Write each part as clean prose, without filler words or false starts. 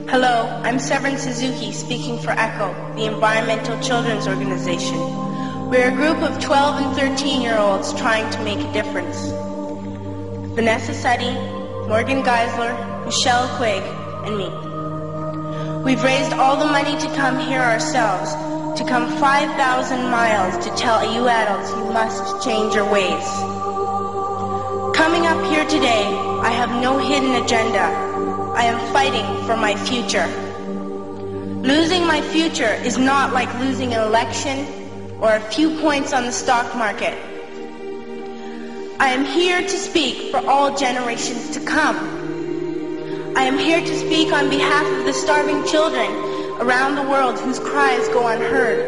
Hello, I'm Severin Suzuki speaking for ECHO, the Environmental Children's Organization. We're a group of 12 and 13-year-olds trying to make a difference. Vanessa Suddy, Morgan Geisler, Michelle Quigg, and me. We've raised all the money to come here ourselves, to come 5,000 miles to tell you adults you must change your ways. Coming up here today, I have no hidden agenda. I am fighting for my future. Losing my future is not like losing an election or a few points on the stock market. I am here to speak for all generations to come. I am here to speak on behalf of the starving children around the world whose cries go unheard.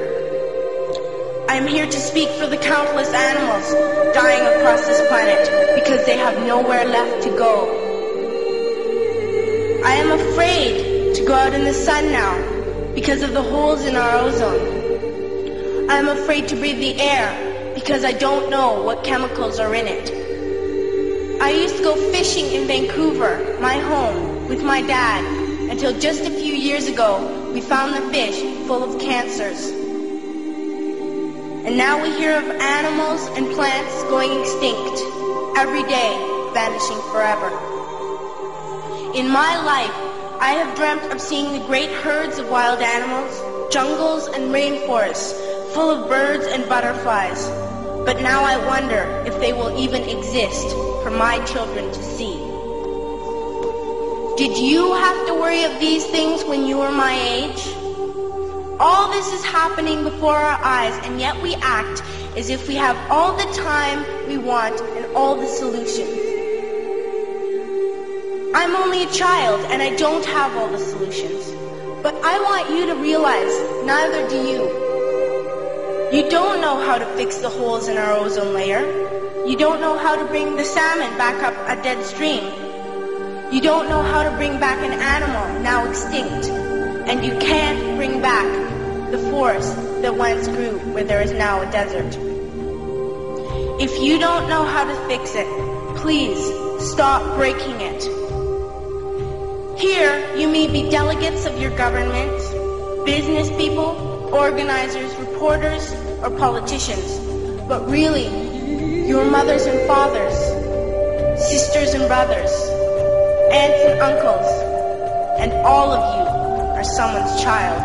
I am here to speak for the countless animals dying across this planet because they have nowhere left to go. I am afraid to go out in the sun now because of the holes in our ozone. I am afraid to breathe the air because I don't know what chemicals are in it. I used to go fishing in Vancouver, my home, with my dad, until just a few years ago we found the fish full of cancers. And now we hear of animals and plants going extinct, every day vanishing forever. In my life, I have dreamt of seeing the great herds of wild animals, jungles and rainforests full of birds and butterflies. But now I wonder if they will even exist for my children to see. Did you have to worry of these things when you were my age? All this is happening before our eyes, and yet we act as if we have all the time we want and all the solutions. I'm only a child and I don't have all the solutions. But I want you to realize neither do you. You don't know how to fix the holes in our ozone layer. You don't know how to bring the salmon back up a dead stream. You don't know how to bring back an animal now extinct. And you can't bring back the forest that once grew where there is now a desert. If you don't know how to fix it, please stop breaking it. Here, you may be delegates of your government, business people, organizers, reporters, or politicians, but really, your mothers and fathers, sisters and brothers, aunts and uncles, and all of you are someone's child.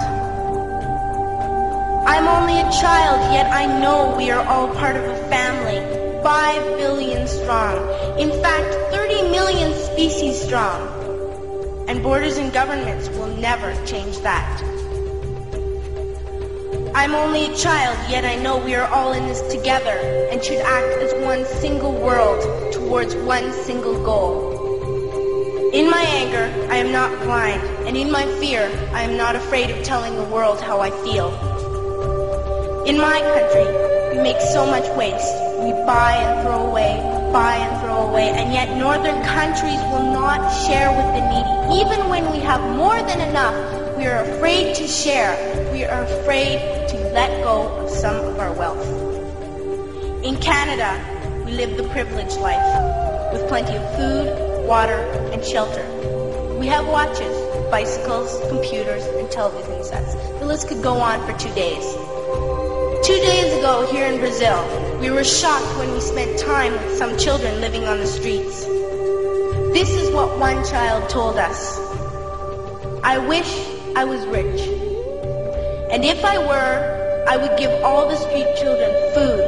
I'm only a child, yet I know we are all part of a family, 5 billion strong, in fact, 30 million species strong. And borders and governments will never change that. I'm only a child, yet I know we are all in this together and should act as one single world towards one single goal. In my anger, I am not blind, and in my fear, I am not afraid of telling the world how I feel. In my country, we make so much waste. We buy and throw away, and yet northern countries will not share with the needy. Even when we have more than enough, we are afraid to share. We are afraid to let go of some of our wealth. In Canada, we live the privileged life, with plenty of food, water, and shelter. We have watches, bicycles, computers, and television sets. The list could go on for 2 days. 2 days ago, here in Brazil, we were shocked when we spent time with some children living on the streets. This is what one child told us. I wish I was rich. And if I were, I would give all the street children food,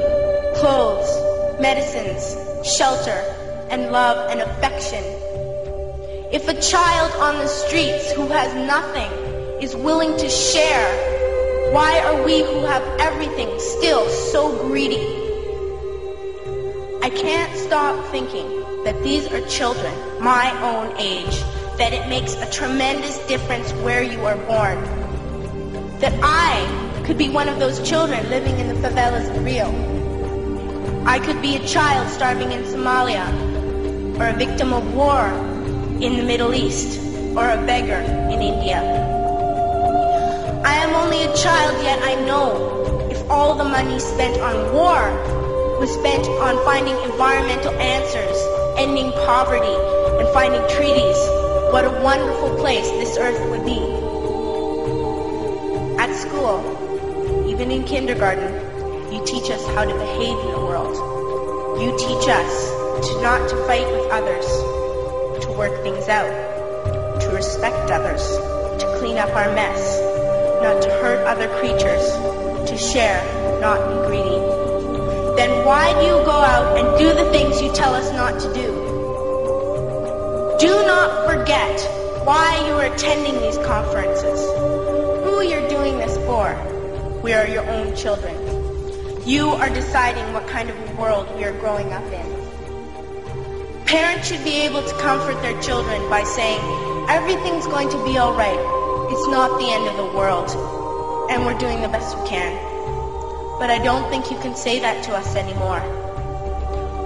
clothes, medicines, shelter, and love and affection. If a child on the streets who has nothing is willing to share, why are we who have everything still so greedy? I can't stop thinking that these are children my own age, that it makes a tremendous difference where you are born. That I could be one of those children living in the favelas of Rio. I could be a child starving in Somalia, or a victim of war in the Middle East, or a beggar in India. I am only a child, yet I know if all the money spent on war was spent on finding environmental answers, ending poverty, and finding treaties what a wonderful place this earth would be. At school, even in kindergarten, you teach us how to behave in the world. You teach us not to fight with others, to work things out, to respect others, to clean up our mess, not to hurt other creatures, to share, not be greedy. Then why do you go out and do the things you tell us not to do? Do not forget why you are attending these conferences, who you're doing this for. We are your own children. You are deciding what kind of a world we are growing up in. Parents should be able to comfort their children by saying, everything's going to be all right. It's not the end of the world, and we're doing the best we can. But I don't think you can say that to us anymore.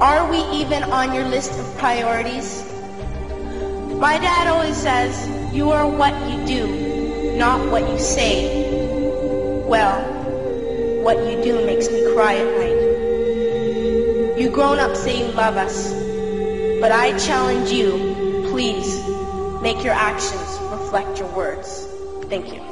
Are we even on your list of priorities? My dad always says, you are what you do, not what you say. Well, what you do makes me cry at night. You grown-ups say you love us, but I challenge you, please, make your actions reflect your words. Thank you.